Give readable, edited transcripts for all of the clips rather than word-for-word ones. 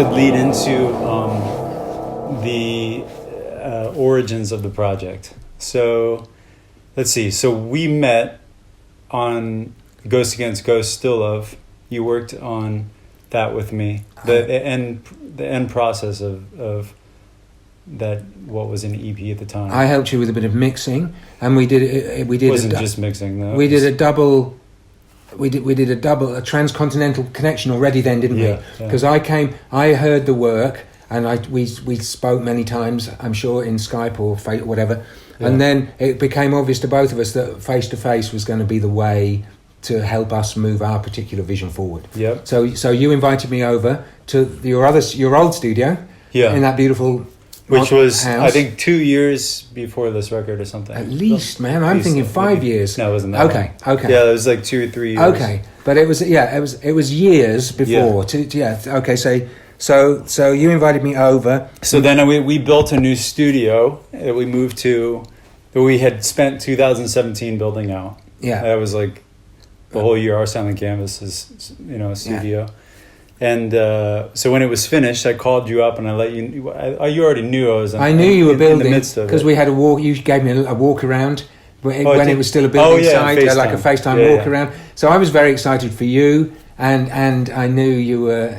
good lead into the origins of the project. So let's see. So we met on Ghost Against Ghost, Still Love. You worked on that with me. The end process of that. What was an EP at the time? I helped you with a bit of mixing, and we did. It wasn't just mixing though. We did a double. We did a transcontinental connection already then, didn't we? Because I heard the work, and we spoke many times, I'm sure, in Skype or whatever. Yeah. And then it became obvious to both of us that Face to Face was going to be the way to help us move our particular vision forward. Yep. So you invited me over to your old studio. Yeah. In that beautiful. Which was, house. I think, 2 years before this record or something. At least, man. I'm thinking 5 years. No, it wasn't that Okay. Yeah, it was like 2 or 3 years. Okay, but it was years before. Okay, so you invited me over. So then we built a new studio that we moved to, that we had spent 2017 building out. Yeah. That was like the whole year. Our Silent Canvas is, a studio. Yeah. And so when it was finished, I called you up and I let you. You already knew I was. I knew you were building in the midst of because we had a walk. You gave me a walk around when it was still a building site, like a FaceTime walk around. So I was very excited for you, and I knew you were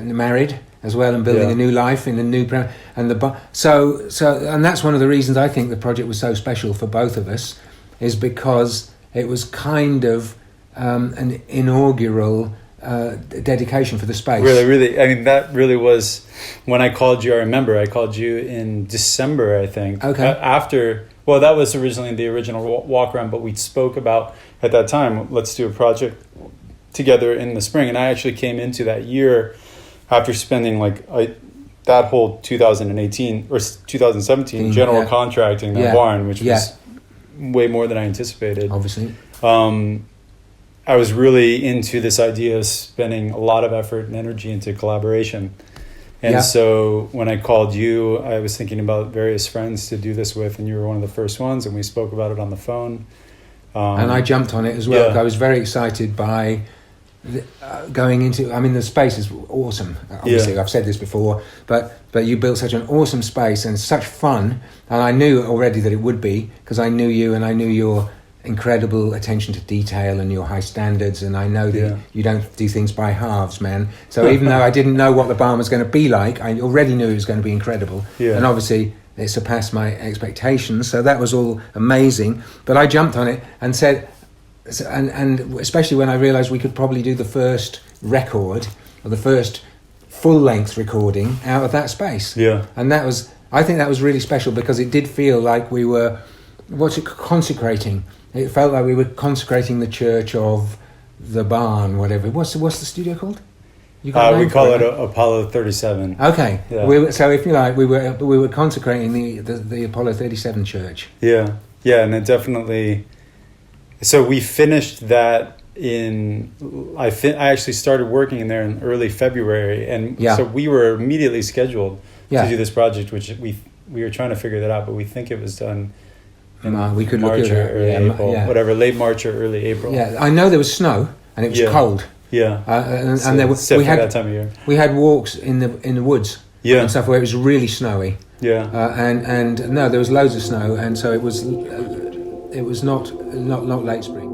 married as well and building a new life in a new so and that's one of the reasons I think the project was so special for both of us, is because it was kind of an inaugural. Dedication for the space. Really. I mean, that really was when I called you. I remember I called you in December, I think. Okay. That was originally the original walk around, but we spoke about at that time, let's do a project together in the spring. And I actually came into that year after spending that whole 2018 or 2017 general contracting that barn, which was way more than I anticipated. Obviously. I was really into this idea of spending a lot of effort and energy into collaboration. And so when I called you, I was thinking about various friends to do this with, and you were one of the first ones, and we spoke about it on the phone. And I jumped on it as well. I was very excited by going into... I mean, the space is awesome. Obviously, I've said this before, but you built such an awesome space and such fun. And I knew already that it would be, because I knew you and I knew your incredible attention to detail and your high standards, and I know that you don't do things by halves, man. So even though I didn't know what the barn was going to be like, I already knew it was going to be incredible. And obviously it surpassed my expectations, so that was all amazing. But I jumped on it and said, and especially when I realised we could probably do the first record or the first full-length recording out of that space. And I think that was really special, because it did feel like we were consecrating. It felt like we were consecrating the church of the barn, whatever. What's the studio called? We call it Apollo 37. Okay. Yeah. So if you like, we were consecrating the Apollo 37 church. Yeah, and it definitely. So we finished that in. I actually started working in there in early February, and so we were immediately scheduled to do this project, which we were trying to figure that out, but we think it was done. We could March look at or early April, whatever, late March or early April. Yeah, I know there was snow and it was cold. Yeah, and there we had that time of year. We had walks in the woods. And stuff where it was really snowy. Yeah, and no, there was loads of snow, and so it was not late spring.